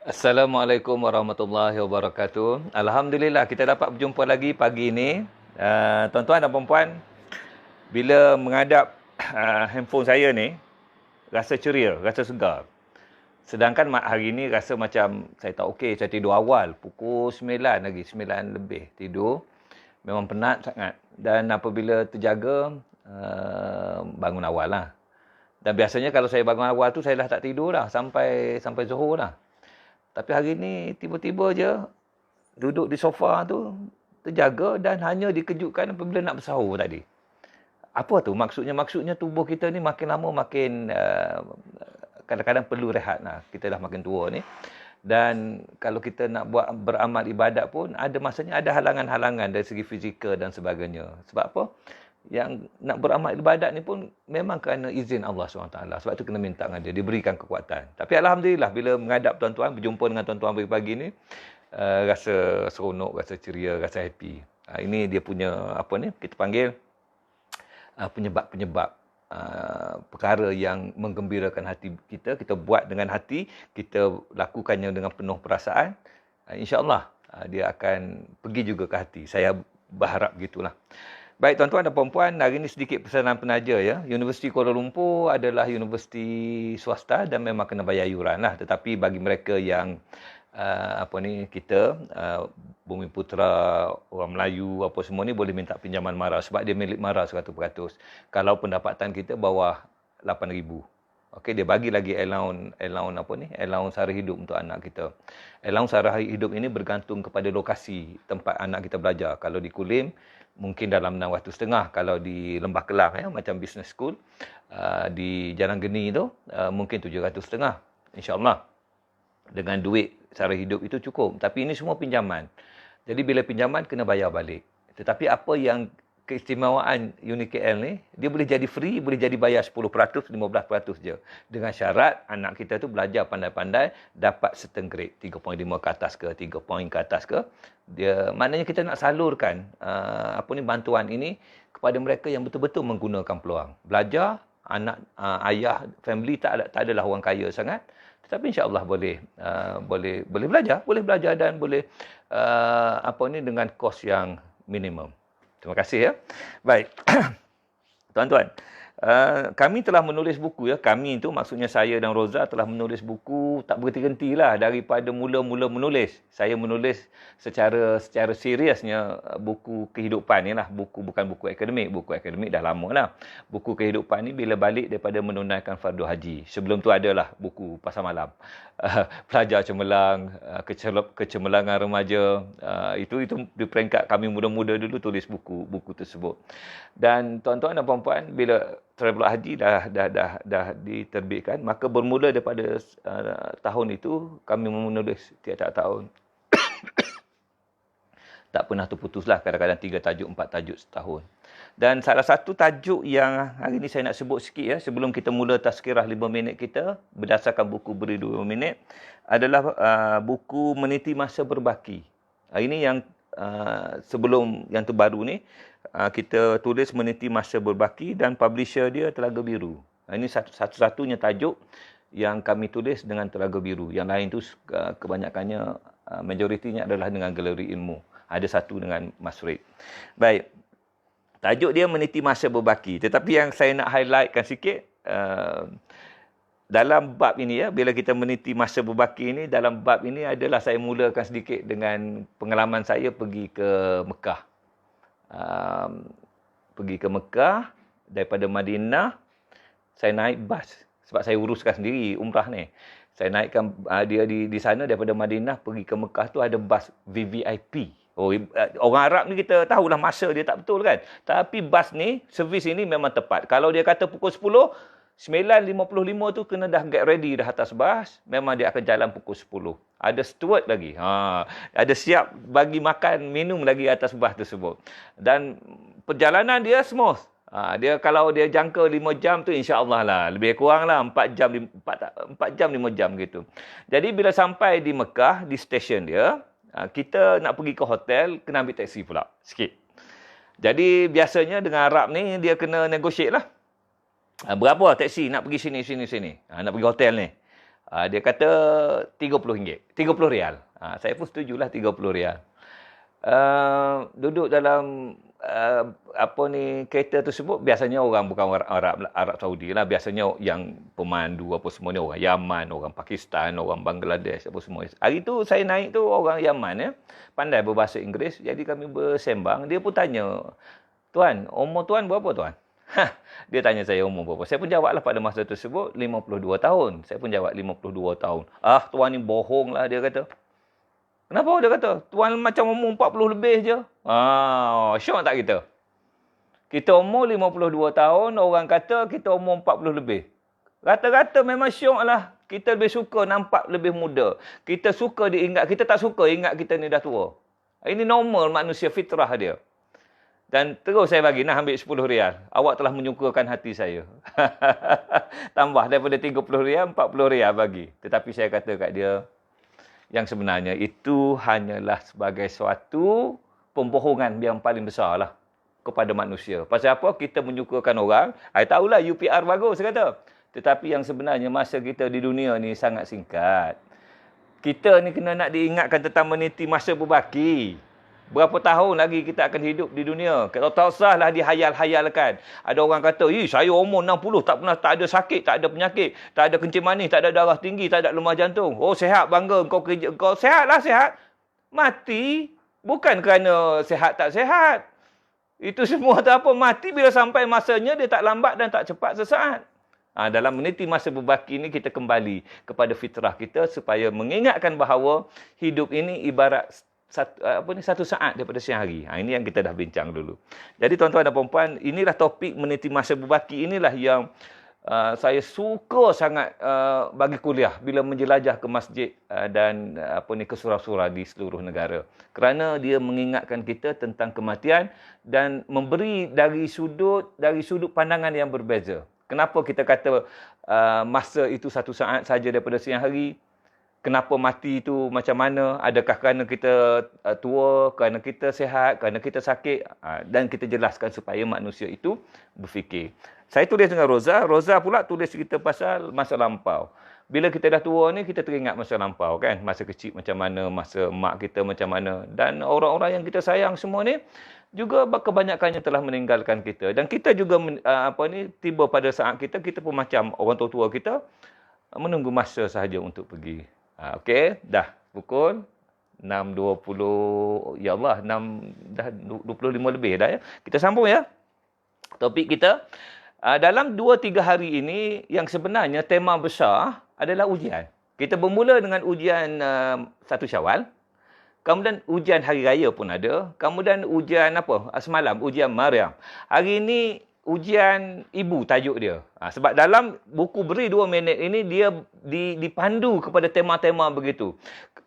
Assalamualaikum warahmatullahi wabarakatuh. Alhamdulillah kita dapat berjumpa lagi pagi ini. Tuan-tuan dan puan-puan, bila menghadap handphone saya ni, rasa ceria, rasa segar. Sedangkan hari ni rasa macam saya tak okey, saya tidur awal. Pukul 9 lagi, 9 lebih tidur. Memang penat sangat. Dan apabila terjaga, bangun awal lah. Dan biasanya kalau saya bangun awal tu, saya dah tak tidur dah. Sampai Zuhur lah. Tapi hari ni tiba-tiba je duduk di sofa tu terjaga dan hanya dikejutkan apabila nak bersahur tadi. Apa tu maksudnya? Maksudnya tubuh kita ni makin lama makin kadang-kadang perlu rehat lah. Kita dah makin tua ni. Dan kalau kita nak buat beramal ibadat pun ada masanya ada halangan-halangan dari segi fizikal dan sebagainya. Sebab apa? Yang nak beramal ibadat ni pun memang kerana izin Allah SWT. Sebab tu kena minta dengan dia, diberikan kekuatan. Tapi Alhamdulillah bila menghadap tuan-tuan, berjumpa dengan tuan-tuan pagi-pagi ni, rasa seronok, rasa ceria, rasa happy. Ini dia punya, apa ni, kita panggil penyebab-penyebab perkara yang menggembirakan hati kita. Kita buat dengan hati, kita lakukannya dengan penuh perasaan. InsyaAllah dia akan pergi juga ke hati. Saya berharap gitulah. Baik tuan-tuan dan puan-puan, hari ini sedikit pesanan penaja ya. Universiti Kuala Lumpur adalah universiti swasta dan memang kena bayar yuran lah. Tetapi bagi mereka yang kita Bumi Putera, orang Melayu apa semua ni boleh minta pinjaman MARA sebab dia milik MARA 100%. Kalau pendapatan kita bawah 8,000. Okey, dia bagi lagi allowance sara hidup untuk anak kita. Allowance sara hidup ini bergantung kepada lokasi tempat anak kita belajar. Kalau di Kulim mungkin dalam 650, kalau di Lembah Kelang ya macam business school, di Jalan Geni tu mungkin 750. InsyaAllah dengan duit sara hidup itu cukup. Tapi ini semua pinjaman. Jadi bila pinjaman kena bayar balik. Tetapi apa yang keistimewaan UniKL ni, dia boleh jadi free, boleh jadi bayar 10%, 15% je. Dengan syarat anak kita tu belajar pandai-pandai, dapat certain grade, 3.5 ke atas ke, 3 point ke atas ke. Dia maknanya kita nak salurkan bantuan ini kepada mereka yang betul-betul menggunakan peluang. Belajar, anak ayah family tak adalah orang kaya sangat, tetapi insya-Allah boleh belajar dan boleh dengan kos yang minimum. Terima kasih ya. Baik. Tuan-tuan, kami telah menulis buku ya. Kami itu maksudnya saya dan Roza telah menulis buku tak berhenti-hentilah daripada mula-mula menulis. Saya menulis secara seriusnya buku kehidupan ni lah. Bukan buku akademik. Buku akademik dah lama lah. Buku kehidupan ni bila balik daripada menunaikan fardu haji. Sebelum tu adalah buku pasar malam. Pelajar cemerlang, kecemerlangan remaja. Itu di peringkat kami muda-muda dulu tulis buku tersebut. Dan tuan-tuan dan puan-puan, bila Travel Haji dah diterbitkan, maka bermula daripada tahun itu kami menulis tiap-tiap tahun. Tak pernah terputuslah, kadang-kadang 3 tajuk, 4 tajuk setahun. Dan salah satu tajuk yang hari ini saya nak sebut sikit ya, sebelum kita mula tazkirah 5 minit kita, berdasarkan buku Beri 2 minit, adalah buku Meniti Masa Berbaki. Ini yang sebelum yang terbaru ni, kita tulis Meniti Masa Berbaki dan publisher dia Telaga Biru. Ini satu-satunya tajuk yang kami tulis dengan Telaga Biru. Yang lain tu kebanyakannya, majoritinya adalah dengan Galeri Ilmu. Ada satu dengan Masrid. Baik. Tajuk dia Meniti Masa Berbaki. Tetapi yang saya nak highlightkan sikit, dalam bab ini ya, bila kita meniti masa berbaki ini, dalam bab ini adalah saya mulakan sedikit dengan pengalaman saya pergi ke Mekah. Pergi ke Mekah, daripada Madinah, saya naik bas. Sebab saya uruskan sendiri umrah ni. Saya naikkan dia di sana daripada Madinah pergi ke Mekah tu ada bas VVIP. Orang Arab ni kita tahulah masa dia tak betul kan. Tapi bas ni, servis ini memang tepat. Kalau dia kata pukul 10, 9.55 tu kena dah get ready dah atas bas. Memang dia akan jalan pukul 10. Ada steward lagi. Ada siap bagi makan, minum lagi atas bas tersebut. Dan perjalanan dia smooth. Dia kalau dia jangka 5 jam tu insya-Allah lah. Lebih kurang lah 4 jam 5 jam gitu. Jadi bila sampai di Mekah, di stesen dia, kita nak pergi ke hotel, kena ambil taksi pula sikit. Jadi biasanya dengan Arab ni dia kena negotiate lah. Berapa taksi nak pergi sini. Nak pergi hotel ni. Dia kata RM30. RM30. Saya pun setujulah RM30. Duduk dalam kereta tersebut, biasanya orang bukan orang Arab Saudi lah, biasanya yang pemandu apa semua ni orang Yaman, orang Pakistan, orang Bangladesh apa semua. Hari tu saya naik tu orang Yaman ya, pandai berbahasa Inggeris, jadi kami bersembang. Dia pun tanya, "Tuan, umur tuan berapa tuan?" Dia tanya saya umur berapa. Saya pun jawablah pada masa tersebut 52 tahun. Saya pun jawab 52 tahun. Tuan ni bohong lah, dia kata. Kenapa? Dia kata, tuan macam umur 40 lebih je. Syok tak kita? Kita umur 52 tahun, orang kata kita umur 40 lebih. Rata-rata memang syok lah. Kita lebih suka nampak lebih muda. Kita suka diingat, kita tak suka ingat kita ni dah tua. Ini normal manusia, fitrah dia. Dan terus saya bagi, nak ambil RM10. Awak telah menyukakan hati saya. Tambah daripada RM30, RM40 bagi. Tetapi saya kata kat dia, yang sebenarnya itu hanyalah sebagai suatu pembohongan yang paling besar lah kepada manusia. Pasal apa? Kita menyukakan orang. I tahulah UPR bagus, saya kata. Tetapi yang sebenarnya masa kita di dunia ni sangat singkat. Kita ni kena nak diingatkan tentang meniti masa berbaki. Berapa tahun lagi kita akan hidup di dunia? Kalau tak usahlah dihayal-hayalkan. Ada orang kata, saya umur 60, tak ada sakit, tak ada penyakit, tak ada kencing manis, tak ada darah tinggi, tak ada lemah jantung. Oh, sehat, bangga. Kau sehatlah, sehat. Mati bukan kerana sehat tak sehat. Itu semua tak apa. Mati bila sampai masanya, dia tak lambat dan tak cepat sesaat. Dalam meniti masa berbaki ini, kita kembali kepada fitrah kita supaya mengingatkan bahawa hidup ini ibarat satu saat daripada siang hari. Ini yang kita dah bincang dulu. Jadi tuan-tuan dan puan-puan, inilah topik meniti masa berbaki. Inilah yang saya suka sangat bagi kuliah bila menjelajah ke masjid dan ke surau-surau di seluruh negara. Kerana dia mengingatkan kita tentang kematian dan memberi dari sudut pandangan yang berbeza. Kenapa kita kata masa itu satu saat saja daripada siang hari? Kenapa mati itu macam mana? Adakah kerana kita tua, kerana kita sihat, kerana kita sakit? Dan kita jelaskan supaya manusia itu berfikir. Saya tulis dengan Roza. Roza pula tulis cerita pasal masa lampau. Bila kita dah tua ni, kita teringat masa lampau kan? Masa kecil macam mana, masa mak kita macam mana. Dan orang-orang yang kita sayang semua ni, juga kebanyakannya telah meninggalkan kita. Dan kita juga tiba pada saat kita pun macam orang tua-tua kita, menunggu masa sahaja untuk pergi. Okey, dah pukul 6.20. Ya Allah, dah 25 lebih dah ya. Kita sambung ya. Topik kita dalam 2-3 hari ini yang sebenarnya tema besar adalah ujian. Kita bermula dengan ujian 1 Syawal. Kemudian ujian hari raya pun ada. Kemudian ujian semalam ujian Maryam. Hari ini ujian ibu tajuk dia. Sebab dalam buku Beri 2 Minit ini dia dipandu kepada tema-tema begitu.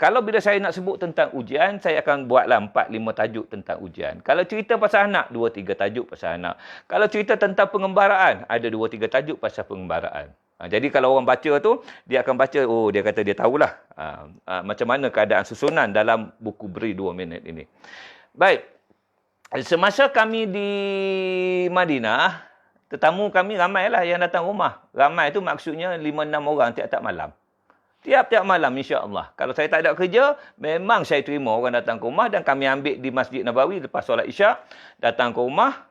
Kalau bila saya nak sebut tentang ujian, saya akan buatlah 4-5 tajuk tentang ujian. Kalau cerita pasal anak, 2-3 tajuk pasal anak. Kalau cerita tentang pengembaraan, ada 2-3 tajuk pasal pengembaraan. Jadi kalau orang baca tu, dia akan baca, dia kata dia tahulah macam mana keadaan susunan dalam buku Beri 2 Minit ini. Baik. Semasa kami di Madinah, tetamu kami ramailah yang datang rumah. Ramai itu maksudnya 5-6 orang tiap-tiap malam. Tiap-tiap malam insya-Allah. Kalau saya tak ada kerja, memang saya terima orang datang ke rumah dan kami ambil di Masjid Nabawi lepas solat Isyak, datang ke rumah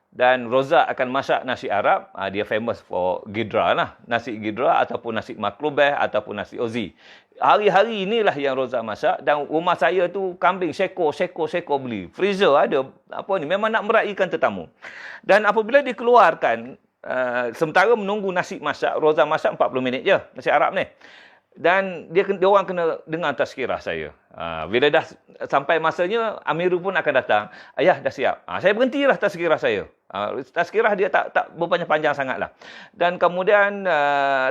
dan Roza akan masak nasi Arab. Dia famous for gidra lah. Nasi gidra ataupun nasi maklubeh ataupun nasi ozi. Hari-hari inilah yang Roza masak dan rumah saya tu kambing sekor beli. Freezer ada memang nak meraihkan tetamu. Dan apabila dikeluarkan sementara menunggu nasi masak, Roza masak 40 minit je nasi Arab ni. Dan dia orang kena dengar tazkirah saya. Bila dah sampai masanya, Amirul pun akan datang. Ayah dah siap. Saya berhentilah tazkirah saya. Tazkirah dia tak berpanjang-panjang sangatlah. Dan kemudian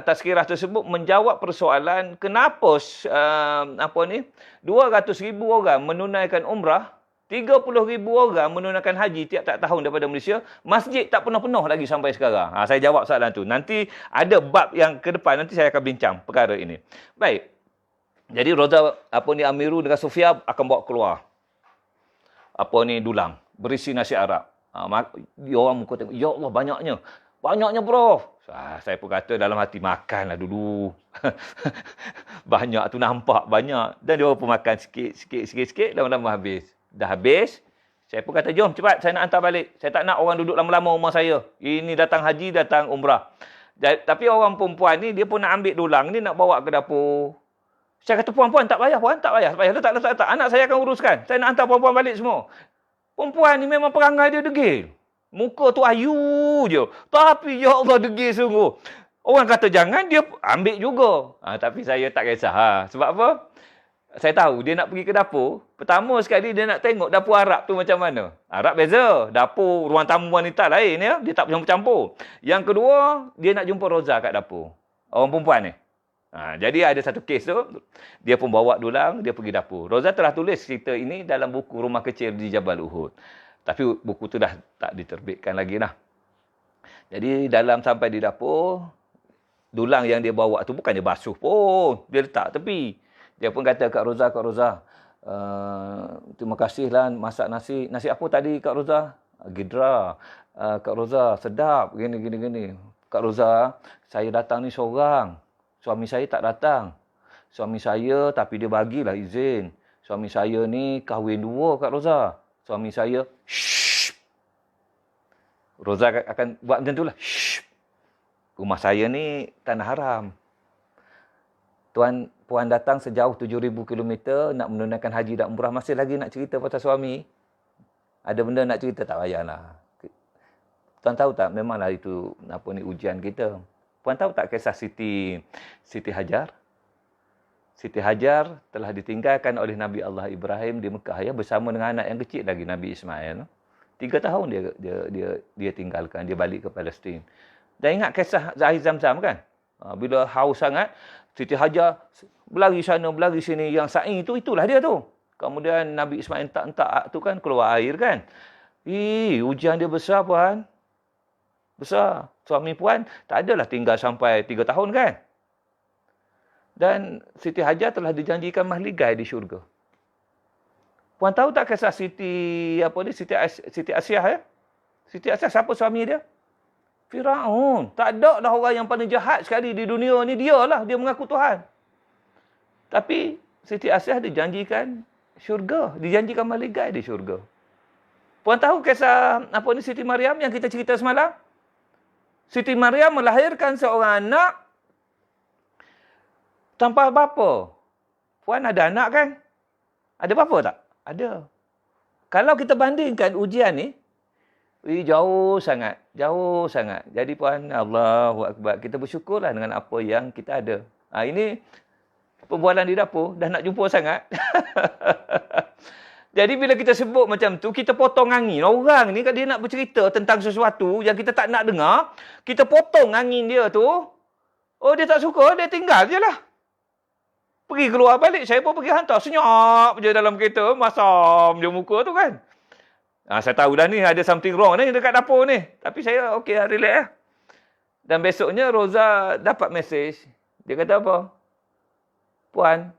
tazkirah tersebut menjawab persoalan kenapa 200,000 orang menunaikan umrah, 30,000 orang menunaikan haji tiap-tiap tahun daripada Malaysia, masjid tak pernah penuh lagi sampai sekarang. Saya jawab soalan tu. Nanti ada bab yang ke depan, nanti saya akan bincang perkara ini. Baik. Jadi Roza Amirul dengan Sofia akan bawa keluar dulang berisi nasi Arab. Orang muka tengok, ya Allah banyaknya. Banyaknya Prof. Saya pun kata dalam hati, makanlah dulu. Banyak tu nampak, banyak. Dan dia pun makan sikit, lama-lama habis. Dah habis, saya pun kata, jom cepat, saya nak hantar balik. Saya tak nak orang duduk lama-lama rumah saya. Ini datang haji, datang umrah. Tapi orang perempuan ni, dia pun nak ambil dulang ni, nak bawa ke dapur. Saya kata, puan-puan, tak payah, puan, tak payah. Letak. Anak saya akan uruskan. Saya nak hantar puan-puan balik semua. Perempuan ni memang perangai dia degil. Muka tu ayu je. Tapi ya Allah degil sungguh. Orang kata jangan, dia ambil juga. Tapi saya tak kisah. Sebab apa? Saya tahu dia nak pergi ke dapur. Pertama sekali dia nak tengok dapur Arab tu macam mana. Arab beza. Dapur ruang tamu wanita lain ya. Dia tak campur-campur. Yang kedua, dia nak jumpa Roza kat dapur. Orang perempuan ni. Jadi ada satu kes tu. Dia pun bawa dulang, dia pergi dapur. Roza telah tulis cerita ini dalam buku Rumah Kecil di Jabal Uhud. Tapi buku tu dah tak diterbitkan lagi lah. Jadi dalam sampai di dapur, dulang yang dia bawa tu bukannya basuh pun. Dia letak tepi. Dia pun kata, Kak Roza, terima kasih lah masak nasi. Nasi apa tadi Kak Roza? Gidra. Kak Roza, sedap. Gini. Kak Roza, saya datang ni seorang. Suami saya tak datang. Suami saya, tapi dia bagilah izin. Suami saya ni kahwin dua Kak Roza. Suami saya, shh. Roza akan buat macam tu lah. Shh. Rumah saya ni tanah haram. Puan datang sejauh 7,000 kilometer nak menunaikan haji dan umrah. Masih lagi nak cerita pasal suami? Ada benda nak cerita? Tak payahlah. Tuan tahu tak? Memanglah itu ujian kita. Puan tahu tak kisah Siti Hajar? Siti Hajar telah ditinggalkan oleh Nabi Allah Ibrahim di Mekah ya, bersama dengan anak yang kecil lagi, Nabi Ismail. 3 tahun dia tinggalkan, dia balik ke Palestin. Dan ingat kisah air Zam-Zam kan? Bila haus sangat, Siti Hajar berlari sana, berlari sini. Yang sa'i tu, itulah dia tu. Kemudian Nabi Ismail entak-entak tu kan, keluar air kan. Ujian dia besar puan. Besar. Suami puan tak adalah tinggal sampai 3 tahun kan? Dan Siti Hajar telah dijanjikan mahligai di syurga. Puan tahu tak kisah Siti Asyah ya? Siti Asyah siapa suami dia? Firaun. Tak ada dah orang yang paling jahat sekali di dunia ni, dialah, dia mengaku Tuhan. Tapi Siti Asyah dijanjikan syurga, dijanjikan mahligai di syurga. Puan tahu kisah Siti Maryam yang kita cerita semalam? Siti Maryam melahirkan seorang anak tanpa bapa. Puan ada anak kan? Ada bapa tak? Ada. Kalau kita bandingkan ujian ni, jauh sangat. Jauh sangat. Jadi puan, Allahu Akbar. Kita bersyukurlah dengan apa yang kita ada. Ini perbualan di dapur. Dah nak jumpa sangat. Jadi bila kita sebut macam tu, kita potong angin. Orang ni kalau dia nak bercerita tentang sesuatu yang kita tak nak dengar, kita potong angin dia tu. Oh, dia tak suka, dia tinggal je lah. Pergi keluar balik, saya pun pergi hantar. Senyap je dalam kereta, masam je muka tu kan. Saya tahu dah ni ada something wrong ni dekat dapur ni. Tapi saya okey, relax lah. Dan besoknya Roza dapat mesej. Dia kata apa? Puan,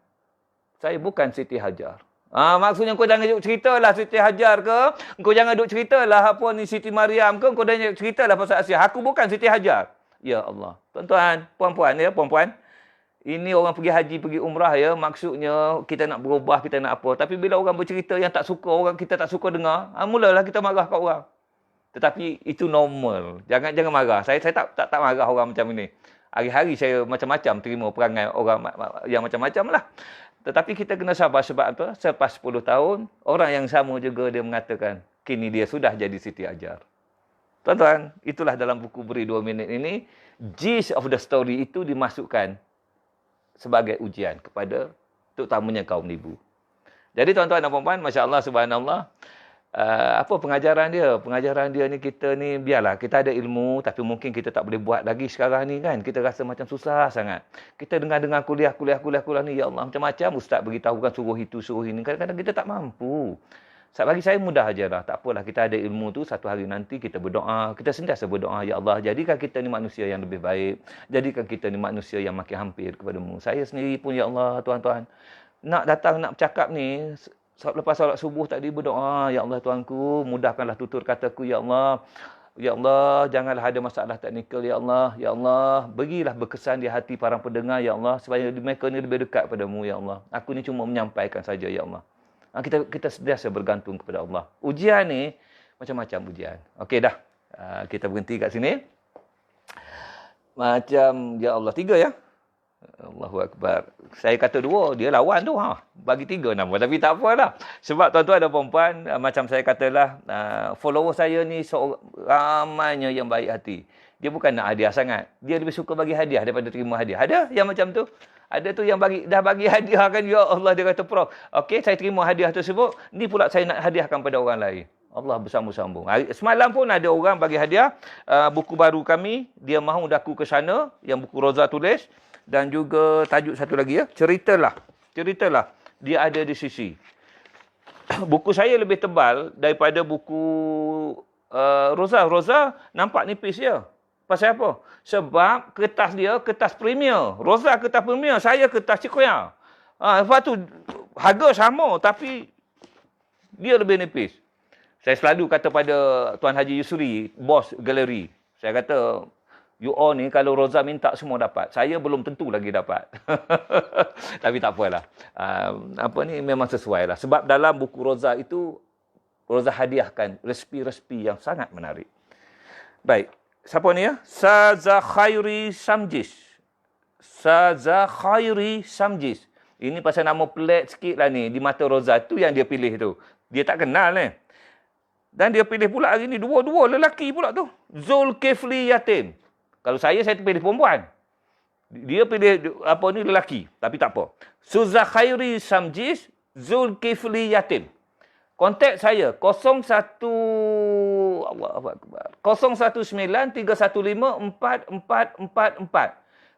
saya bukan Siti Hajar. Maksudnya kau jangan duk ceritalah Siti Hajar ke, kau jangan duk ceritalah apa ni Siti Maryam ke, kau jangan ceritalah pasal Asyah. Aku bukan Siti Hajar. Ya Allah. Tuan-tuan, puan-puan ya, puan-puan. Ini orang pergi haji, pergi umrah ya, maksudnya kita nak berubah, kita nak apa. Tapi bila orang bercerita yang tak suka, kita tak suka dengar, mulalah kita marah kat orang. Tetapi itu normal. Jangan marah. Saya tak marah orang macam ini. Hari-hari saya macam-macam terima perangai orang yang macam-macam lah. Tetapi kita kena sabar sebab apa? Selepas 10 tahun, orang yang sama juga dia mengatakan, kini dia sudah jadi Siti Hajar. Tuan-tuan, itulah dalam buku Beri 2 Minit ini, gist of the story itu dimasukkan sebagai ujian kepada terutamanya kaum ibu. Jadi tuan-tuan dan puan-puan, masya-Allah, subhanallah, apa pengajaran dia? Pengajaran dia ni, kita ni biarlah kita ada ilmu tapi mungkin kita tak boleh buat lagi sekarang ni kan. Kita rasa macam susah sangat. Kita dengar kuliah ni, ya Allah, macam-macam ustaz beritahu kan, suruh itu, suruh ini. Kadang-kadang kita tak mampu. Bagi saya mudah ajalah. Tak apalah, kita ada ilmu tu, satu hari nanti kita berdoa. Kita sentiasa berdoa, ya Allah, jadikan kita ni manusia yang lebih baik. Jadikan kita ni manusia yang makin hampir kepadamu. Saya sendiri pun, ya Allah, tuan-tuan, nak datang, nak bercakap ni, lepas solat subuh tadi berdoa, ya Allah Tuanku, mudahkanlah tutur kataku, ya Allah. Ya Allah, janganlah ada masalah teknikal, Ya Allah. Ya Allah, berilah berkesan di hati para pendengar, Ya Allah, supaya mereka ni lebih dekat padamu, Ya Allah. Aku ni cuma menyampaikan saja, Ya Allah. Kita sentiasa bergantung kepada Allah. Ujian ni, macam-macam ujian. Okey dah. Kita berhenti kat sini. Macam, Ya Allah, 3 ya. Allahu Akbar. Saya kata 2, dia lawan tu. Bagi 3 nama. Tapi tak apalah. Sebab tuan-tuan dan puan-puan, macam saya katalah, follower saya ni ramainya yang baik hati. Dia bukan nak hadiah sangat. Dia lebih suka bagi hadiah daripada terima hadiah. Ada yang macam tu? Ada tu yang dah bagi hadiah kan. Ya Allah, dia kata, Prof, okey, saya terima hadiah tersebut. Ni pula saya nak hadiahkan pada orang lain. Allah bersambung-sambung. Semalam pun ada orang bagi hadiah buku baru kami. Dia mahu daku ke sana. Yang buku Roza tulis. Dan juga tajuk satu lagi ya. Ceritalah. Dia ada di sisi. Buku saya lebih tebal daripada buku Roza. Roza nampak nipis ya. Pasal apa? Sebab kertas dia kertas premier. Roza kertas premier. Saya kertas Cikoya. Lepas tu harga sama tapi dia lebih nipis. Saya selalu kata pada Tuan Haji Yusri, bos galeri. Saya kata, you all ni kalau Roza minta semua dapat. Saya belum tentu lagi dapat. Tapi tak apalah. Memang sesuai lah. Sebab dalam buku Roza itu, Roza hadiahkan resipi-resipi yang sangat menarik. Baik. Siapa ni ya? Saza Khairi Samjis. Ini pasal nama pelik sikit lah ni. Di mata Roza tu yang dia pilih tu. Dia tak kenal ni. Dan dia pilih pula hari ni dua-dua lelaki pula tu. Zulkifli Yatim. Kalau saya pilih perempuan. Dia pilih lelaki. Tapi tak apa. Saza Khairi Samjis, Zulkifli Yatim. Kontak saya 019-315-4444.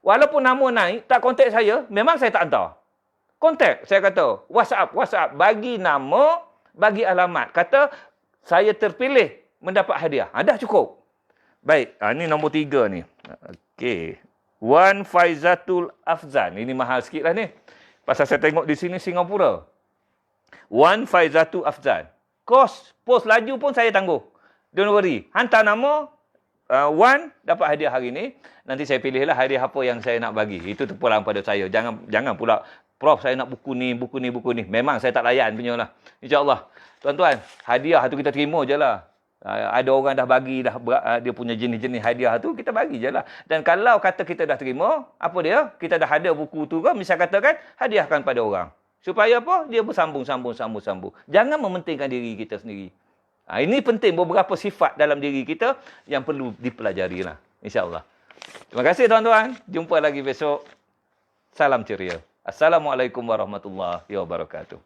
Walaupun nama naik, tak kontak saya, memang saya tak hantar. Kontak, saya kata, WhatsApp, bagi nama, bagi alamat. Kata, saya terpilih mendapat hadiah. Dah cukup. Baik, ini nombor 3 ni. Okey. Wan Faizatul Afzan. Ini mahal sikit lah ni. Pasal saya tengok di sini Singapura. Wan Faizatul Afzan. Kos, pos laju pun saya tangguh. Don't worry. Hantar nama, Wan dapat hadiah hari ni. Nanti saya pilihlah hadiah apa yang saya nak bagi. Itu terpulang pada saya. Jangan pula, Prof, saya nak buku ni. Memang saya tak layan punya lah. InsyaAllah. Tuan-tuan, hadiah tu kita terima je lah. Ada orang dah bagi dia punya jenis-jenis hadiah tu, kita bagi je lah. Dan kalau kata kita dah terima, apa dia? Kita dah ada buku tu kan, misal katakan, hadiahkan pada orang. Supaya apa? Dia bersambung. Jangan mementingkan diri kita sendiri. Ini penting, beberapa sifat dalam diri kita yang perlu dipelajari lah. InsyaAllah. Terima kasih tuan-tuan. Jumpa lagi besok. Salam ceria. Assalamualaikum warahmatullahi wabarakatuh.